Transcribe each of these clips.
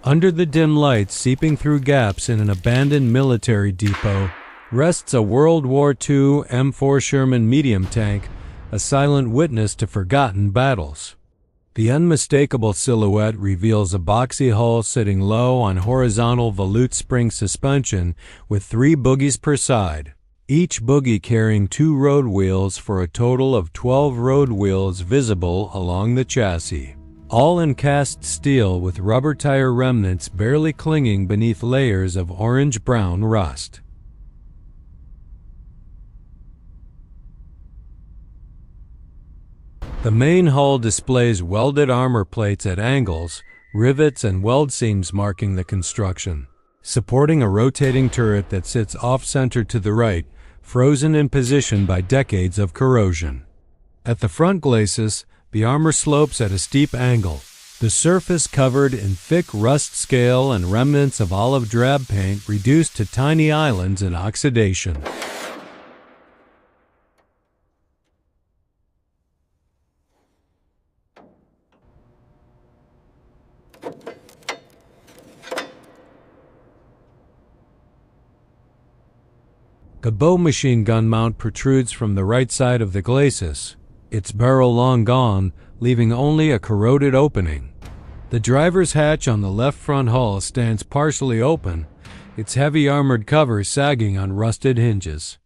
Under the dim lights seeping through gaps in an abandoned military depot rests a World War II M4 Sherman medium tank, a silent witness to forgotten battles. The unmistakable silhouette reveals a boxy hull sitting low on horizontal volute spring suspension with 3 bogies per side, each bogie carrying 2 road wheels for a total of 12 road wheels visible along the chassis, all in cast steel with rubber tire remnants barely clinging beneath layers of orange-brown rust. The main hull displays welded armor plates at angles, rivets and weld seams marking the construction, supporting a rotating turret that sits off-center to the right, frozen in position by decades of corrosion. At the front glacis, the armor slopes at a steep angle, the surface covered in thick rust scale and remnants of olive drab paint reduced to tiny islands in oxidation. The bow machine gun mount protrudes from the right side of the glacis, its barrel long gone, leaving only a corroded opening. The driver's hatch on the left front hull stands partially open, its heavy armored cover sagging on rusted hinges.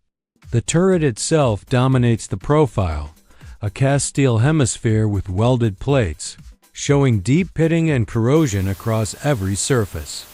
The turret itself dominates the profile, a cast steel hemisphere with welded plates, showing deep pitting and corrosion across every surface.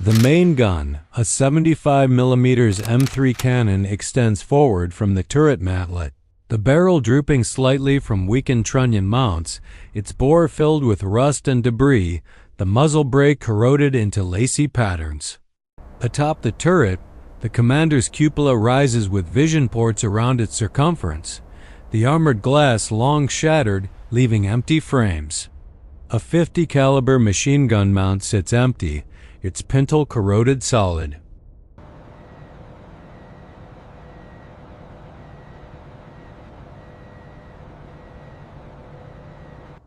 The main gun, a 75mm M3 cannon, extends forward from the turret matlet, the barrel drooping slightly from weakened trunnion mounts, its bore filled with rust and debris, the muzzle brake corroded into lacy patterns. Atop the turret, the commander's cupola rises with vision ports around its circumference, the armored glass long shattered, leaving empty frames. A .50 caliber machine gun mount sits empty, its pintle corroded solid.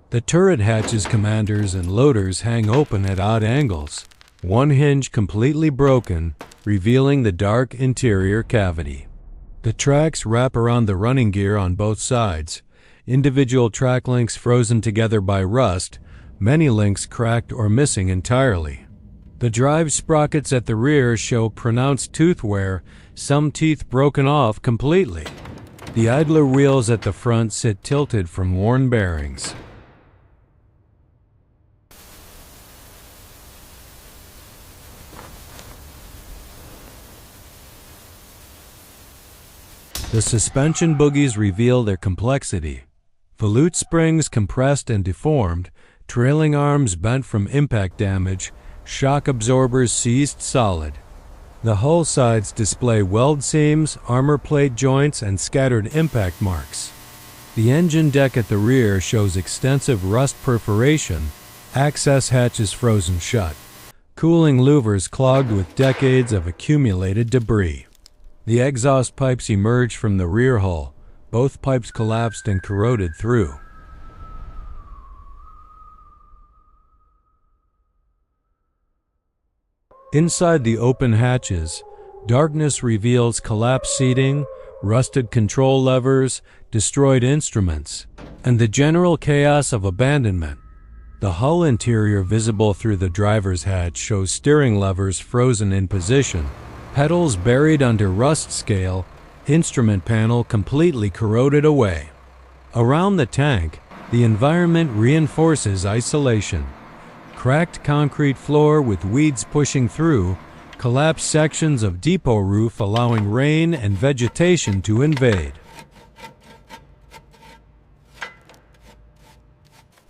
The turret hatches, commanders, and loaders hang open at odd angles, one hinge completely broken, revealing the dark interior cavity. The tracks wrap around the running gear on both sides, individual track links frozen together by rust, many links cracked or missing entirely. The drive sprockets at the rear show pronounced tooth wear, some teeth broken off completely. The idler wheels at the front sit tilted from worn bearings. The suspension bogies reveal their complexity. Volute springs compressed and deformed, trailing arms bent from impact damage, shock absorbers seized solid. The hull sides display weld seams, armor plate joints, and scattered impact marks. The engine deck at the rear shows extensive rust perforation, access hatches frozen shut, cooling louvers clogged with decades of accumulated debris. The exhaust pipes emerge from the rear hull, both pipes collapsed and corroded through. Inside the open hatches, darkness reveals collapsed seating, rusted control levers, destroyed instruments, and the general chaos of abandonment. The hull interior visible through the driver's hatch shows steering levers frozen in position, pedals buried under rust scale, instrument panel completely corroded away. Around the tank, the environment reinforces isolation. Cracked concrete floor with weeds pushing through, collapsed sections of depot roof allowing rain and vegetation to invade.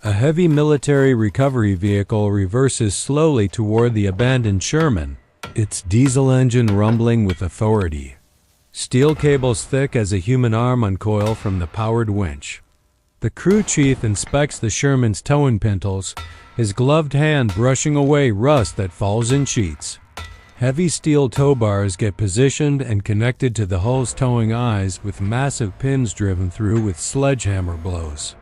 A heavy military recovery vehicle reverses slowly toward the abandoned Sherman, its diesel engine rumbling with authority. Steel cables thick as a human arm uncoil from the powered winch. The crew chief inspects the Sherman's towing pintles, his gloved hand brushing away rust that falls in sheets. Heavy steel tow bars get positioned and connected to the hull's towing eyes with massive pins driven through with sledgehammer blows.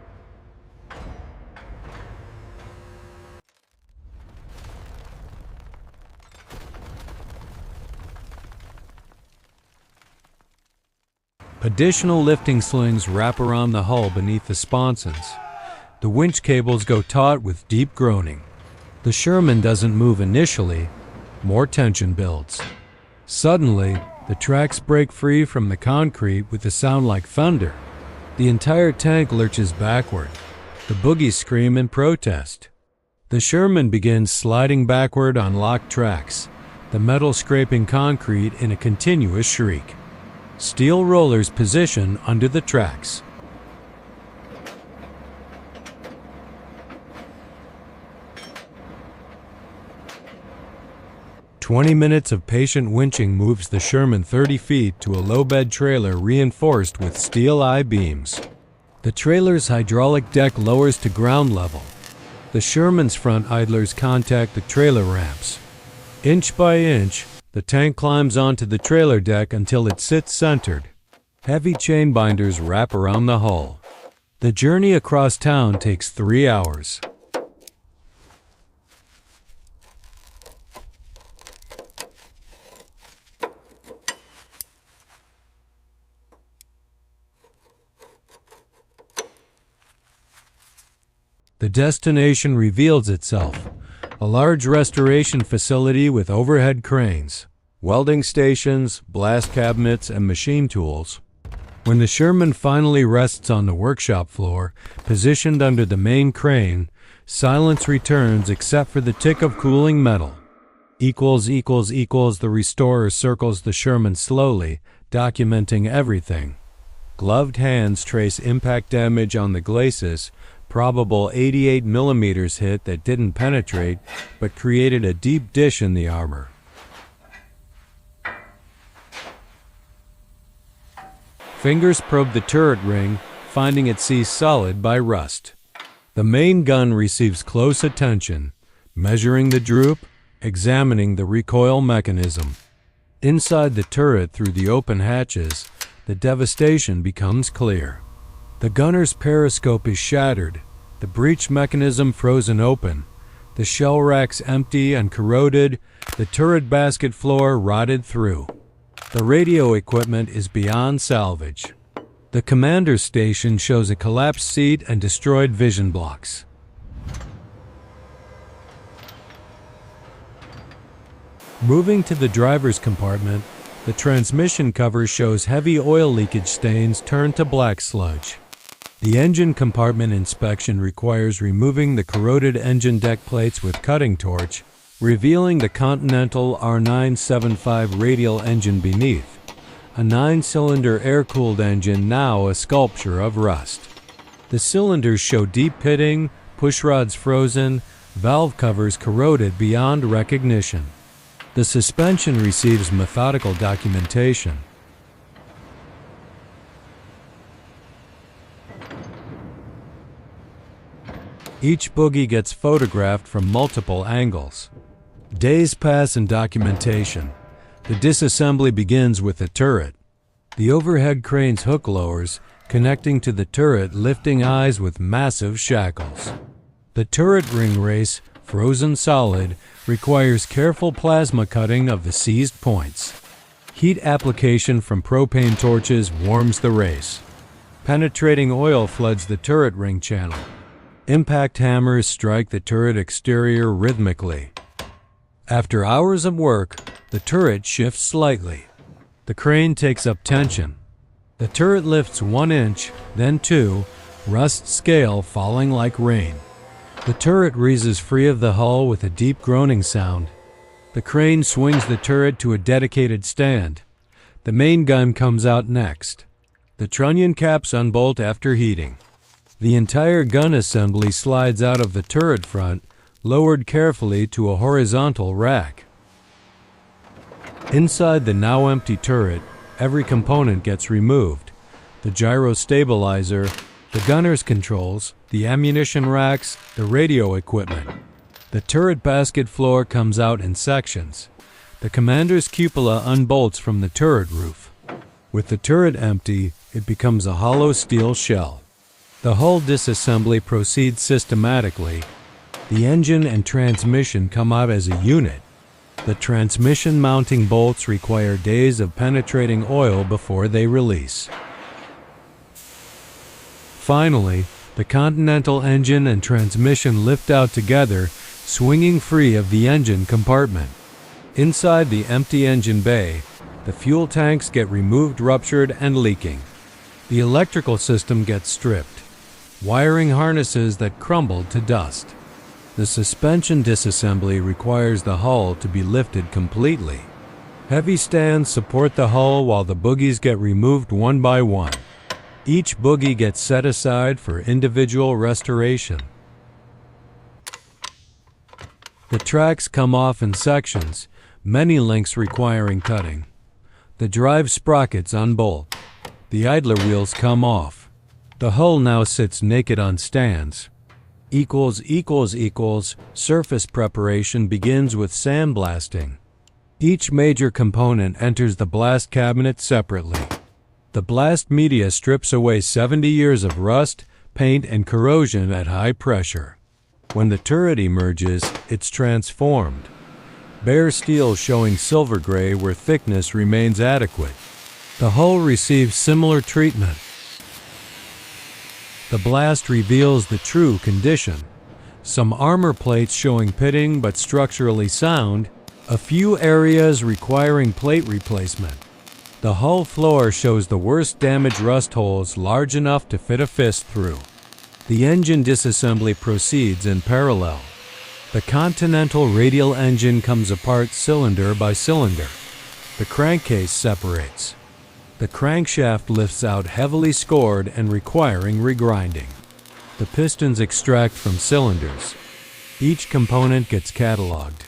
Additional lifting slings wrap around the hull beneath the sponsons. The winch cables go taut with deep groaning. The Sherman doesn't move initially. More tension builds. Suddenly, the tracks break free from the concrete with a sound like thunder. The entire tank lurches backward. The bogies scream in protest. The Sherman begins sliding backward on locked tracks, the metal scraping concrete in a continuous shriek. Steel rollers position under the tracks. 20 minutes of patient winching moves the Sherman 30 feet to a low-bed trailer reinforced with steel I-beams. The trailer's hydraulic deck lowers to ground level. The Sherman's front idlers contact the trailer ramps. Inch by inch, the tank climbs onto the trailer deck until it sits centered. Heavy chain binders wrap around the hull. The journey across town takes 3 hours. The destination reveals itself, a large restoration facility with overhead cranes, welding stations, blast cabinets, and machine tools. When the Sherman finally rests on the workshop floor, positioned under the main crane, silence returns except for the tick of cooling metal. The restorer circles the Sherman slowly, documenting everything. Gloved hands trace impact damage on the glacis, probable 88 mm hit that didn't penetrate but created a deep dish in the armor. Fingers probe the turret ring, finding it seized solid by rust. The main gun receives close attention, measuring the droop, examining the recoil mechanism. Inside the turret through the open hatches, the devastation becomes clear. The gunner's periscope is shattered, the breech mechanism frozen open, the shell racks empty and corroded, the turret basket floor rotted through. The radio equipment is beyond salvage. The commander's station shows a collapsed seat and destroyed vision blocks. Moving to the driver's compartment, the transmission cover shows heavy oil leakage stains turned to black sludge. The engine compartment inspection requires removing the corroded engine deck plates with cutting torch, revealing the Continental R-975 radial engine beneath, a 9-cylinder air-cooled engine now a sculpture of rust. The cylinders show deep pitting, pushrods frozen, valve covers corroded beyond recognition. The suspension receives methodical documentation. Each bogie gets photographed from multiple angles. Days pass in documentation. The disassembly begins with the turret. The overhead crane's hook lowers, connecting to the turret lifting eyes with massive shackles. The turret ring race, frozen solid, requires careful plasma cutting of the seized points. Heat application from propane torches warms the race. Penetrating oil floods the turret ring channel. Impact hammers strike the turret exterior rhythmically. After hours of work, the turret shifts slightly. The crane takes up tension. The turret lifts 1 inch, then 2, rust scale falling like rain. The turret reezes free of the hull with a deep groaning sound. The crane swings the turret to a dedicated stand. The main gun comes out next. The trunnion caps unbolt after heating. The entire gun assembly slides out of the turret front, lowered carefully to a horizontal rack. Inside the now empty turret, every component gets removed. The gyro stabilizer, the gunner's controls, the ammunition racks, the radio equipment. The turret basket floor comes out in sections. The commander's cupola unbolts from the turret roof. With the turret empty, it becomes a hollow steel shell. The hull disassembly proceeds systematically. The engine and transmission come out as a unit. The transmission mounting bolts require days of penetrating oil before they release. Finally, the Continental engine and transmission lift out together, swinging free of the engine compartment. Inside the empty engine bay, the fuel tanks get removed, ruptured, and leaking. The electrical system gets stripped. Wiring harnesses that crumble to dust. The suspension disassembly requires the hull to be lifted completely. Heavy stands support the hull while the bogies get removed one by one. Each bogie gets set aside for individual restoration. The tracks come off in sections, many links requiring cutting. The drive sprockets unbolt. The idler wheels come off. The hull now sits naked on stands. Surface preparation begins with sandblasting. Each major component enters the blast cabinet separately. The blast media strips away 70 years of rust, paint, and corrosion at high pressure. When the turret emerges, it's transformed. Bare steel showing silver gray where thickness remains adequate. The hull receives similar treatment. The blast reveals the true condition. Some armor plates showing pitting but structurally sound, a few areas requiring plate replacement. The hull floor shows the worst damaged rust holes large enough to fit a fist through. The engine disassembly proceeds in parallel. The Continental radial engine comes apart cylinder by cylinder. The crankcase separates. The crankshaft lifts out heavily scored and requiring regrinding. The pistons extract from cylinders. Each component gets cataloged.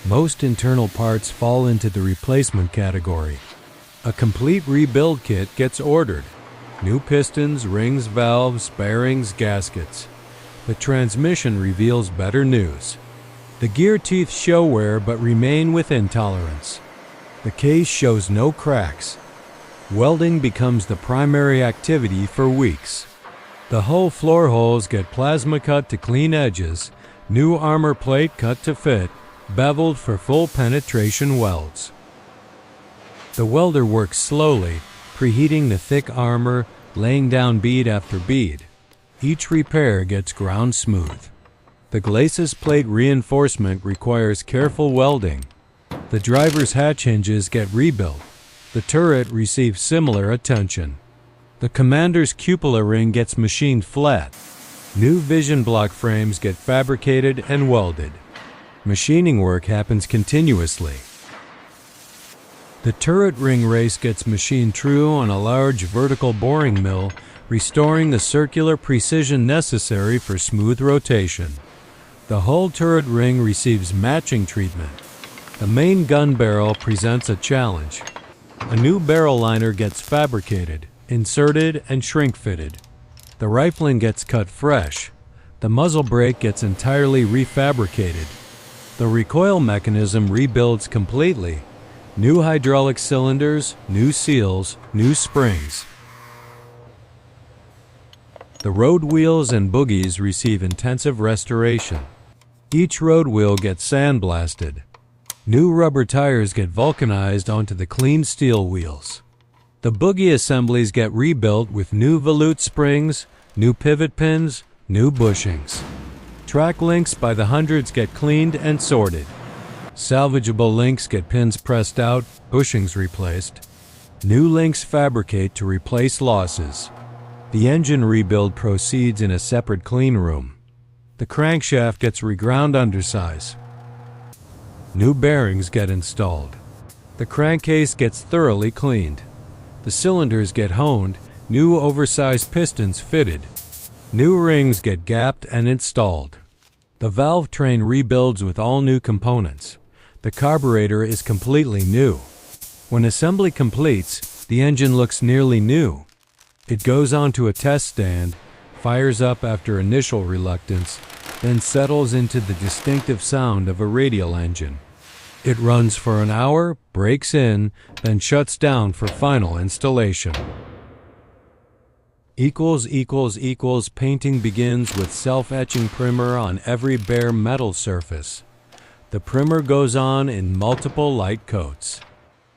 Most internal parts fall into the replacement category. A complete rebuild kit gets ordered. New pistons, rings, valves, bearings, gaskets. The transmission reveals better news. The gear teeth show wear but remain within tolerance. The case shows no cracks. Welding becomes the primary activity for weeks. The hull floor holes get plasma cut to clean edges, new armor plate cut to fit, beveled for full penetration welds. The welder works slowly, preheating the thick armor, laying down bead after bead. Each repair gets ground smooth. The glacis plate reinforcement requires careful welding. The driver's hatch hinges get rebuilt. The turret receives similar attention. The commander's cupola ring gets machined flat. New vision block frames get fabricated and welded. Machining work happens continuously. The turret ring race gets machined true on a large vertical boring mill, restoring the circular precision necessary for smooth rotation. The hull turret ring receives matching treatment. The main gun barrel presents a challenge. A new barrel liner gets fabricated, inserted, and shrink-fitted. The rifling gets cut fresh. The muzzle brake gets entirely refabricated. The recoil mechanism rebuilds completely. New hydraulic cylinders, new seals, new springs. The road wheels and bogies receive intensive restoration. Each road wheel gets sandblasted. New rubber tires get vulcanized onto the clean steel wheels. The bogie assemblies get rebuilt with new volute springs, new pivot pins, new bushings. Track links by the hundreds get cleaned and sorted. Salvageable links get pins pressed out, bushings replaced. New links fabricate to replace losses. The engine rebuild proceeds in a separate clean room. The crankshaft gets reground undersize. New bearings get installed. The crankcase gets thoroughly cleaned. The cylinders get honed, new oversized pistons fitted. New rings get gapped and installed. The valve train rebuilds with all new components. The carburetor is completely new. When assembly completes, The engine looks nearly new. It goes onto a test stand, fires up after initial reluctance, then settles into the distinctive sound of a radial engine. It runs for an hour, breaks in, then shuts down for final installation. Painting begins with self-etching primer on every bare metal surface. The primer goes on in multiple light coats.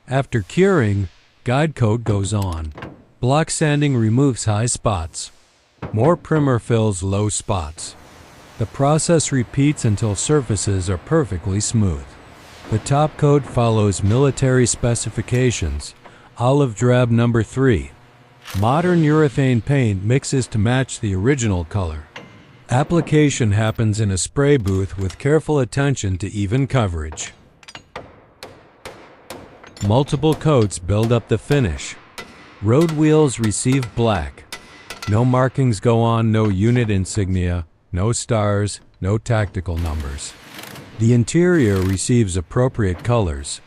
After curing, guide coat goes on. Block sanding removes high spots. More primer fills low spots. The process repeats until surfaces are perfectly smooth. The top coat follows military specifications, olive drab number 3. Modern urethane paint mixes to match the original color. Application happens in a spray booth with careful attention to even coverage. Multiple coats build up the finish. Road wheels receive black. No markings go on, no unit insignia, no stars, no tactical numbers. The interior receives appropriate colors: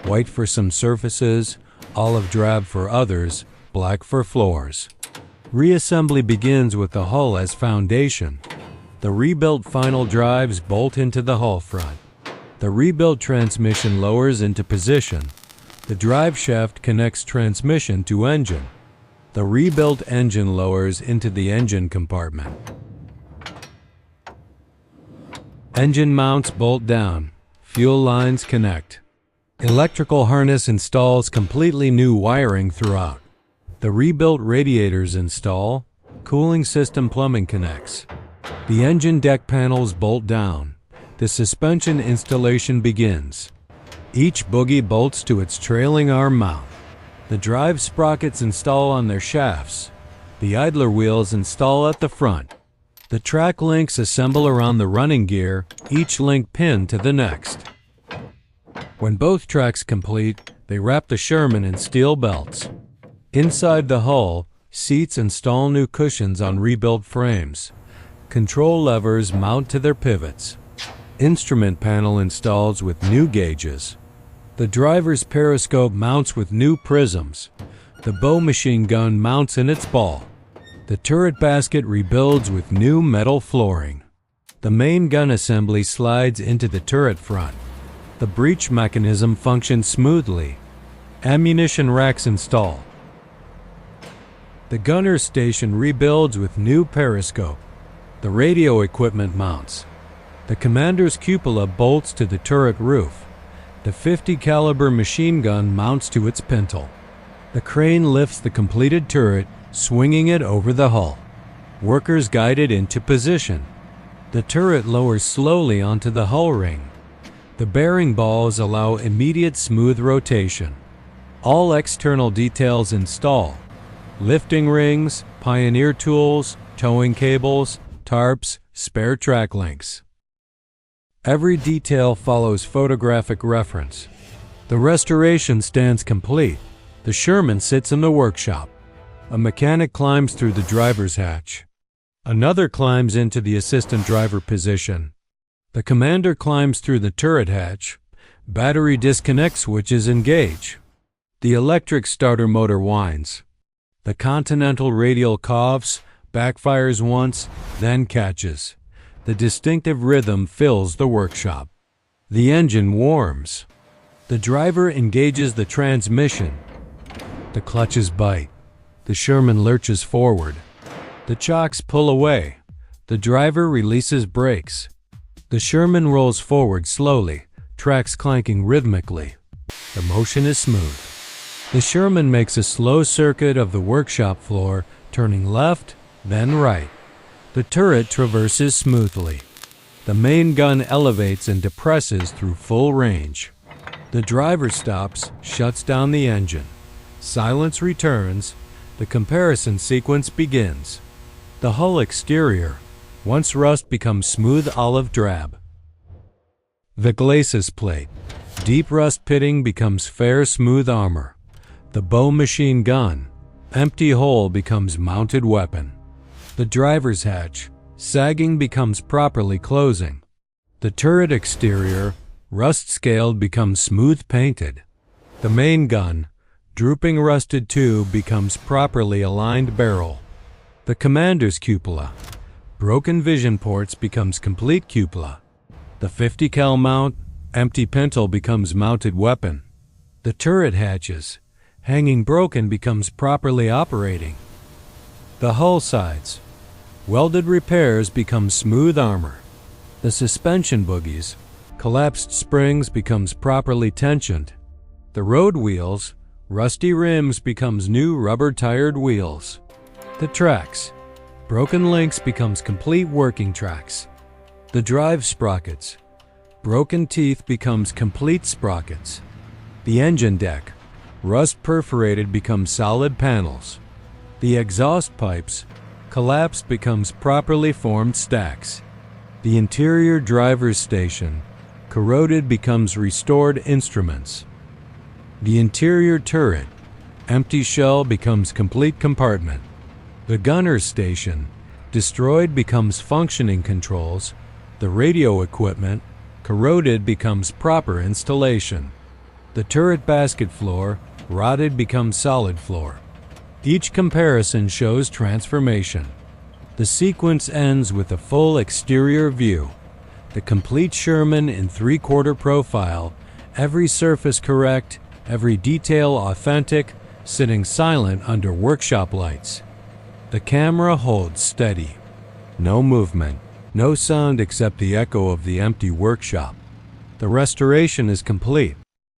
white for some surfaces, olive drab for others, black for floors. Reassembly begins with the hull as foundation. The rebuilt final drives bolt into the hull front. The rebuilt transmission lowers into position. The drive shaft connects transmission to engine. The rebuilt engine lowers into the engine compartment. Engine mounts bolt down. Fuel lines connect. Electrical harness installs completely new wiring throughout. The rebuilt radiators install. Cooling system plumbing connects. The engine deck panels bolt down. The suspension installation begins. Each bogie bolts to its trailing arm mount. The drive sprockets install on their shafts. The idler wheels install at the front. The track links assemble around the running gear, each link pinned to the next. When both tracks complete, they wrap the Sherman in steel belts. Inside the hull, seats install new cushions on rebuilt frames. Control levers mount to their pivots. Instrument panel installs with new gauges. The driver's periscope mounts with new prisms. The bow machine gun mounts in its ball. The turret basket rebuilds with new metal flooring. The main gun assembly slides into the turret front. The breech mechanism functions smoothly. Ammunition racks install. The gunner's station rebuilds with new periscope. The radio equipment mounts. The commander's cupola bolts to the turret roof. The 50 caliber machine gun mounts to its pintle. The crane lifts the completed turret, swinging it over the hull. Workers guide it into position. The turret lowers slowly onto the hull ring. The bearing balls allow immediate smooth rotation. All external details install: lifting rings, pioneer tools, towing cables, tarps, spare track links. Every detail follows photographic reference. The restoration stands complete. The Sherman sits in the workshop. A mechanic climbs through the driver's hatch. Another climbs into the assistant driver position. The commander climbs through the turret hatch. Battery disconnect switches engage. The electric starter motor whines. The Continental radial coughs, backfires once, then catches. The distinctive rhythm fills the workshop. The engine warms. The driver engages the transmission. The clutches bite. The Sherman lurches forward. The chocks pull away. The driver releases brakes. The Sherman rolls forward slowly, tracks clanking rhythmically. The motion is smooth. The Sherman makes a slow circuit of the workshop floor, turning left, then right. The turret traverses smoothly. The main gun elevates and depresses through full range. The driver stops, shuts down the engine. Silence returns. The comparison sequence begins. The hull exterior. Once rust becomes smooth olive drab. The glacis plate. Deep rust pitting becomes fair smooth armor. The bow machine gun. Empty hole becomes mounted weapon. The driver's hatch. Sagging becomes properly closing. The turret exterior. Rust scaled becomes smooth painted. The main gun. Drooping rusted tube becomes properly aligned barrel. The commander's cupola. Broken vision ports becomes complete cupola. The 50 cal mount, empty pintle becomes mounted weapon. The turret hatches. Hanging broken becomes properly operating. The hull sides. Welded repairs become smooth armor. The suspension bogies. Collapsed springs becomes properly tensioned. The road wheels. Rusty rims becomes new rubber-tired wheels. The tracks. Broken links becomes complete working tracks. The drive sprockets. Broken teeth becomes complete sprockets. The engine deck. Rust perforated becomes solid panels. The exhaust pipes. Collapsed becomes properly formed stacks. The interior driver's station. Corroded becomes restored instruments. The interior turret. Empty shell becomes complete compartment. The gunner's station. Destroyed becomes functioning controls. The radio equipment. Corroded becomes proper installation. The turret basket floor. Rotted becomes solid floor. Each comparison shows transformation. The sequence ends with a full exterior view. The complete Sherman in 3/4 profile, every surface correct, every detail authentic, sitting silent under workshop lights. The camera holds steady. No movement, no sound except the echo of the empty workshop. The restoration is complete.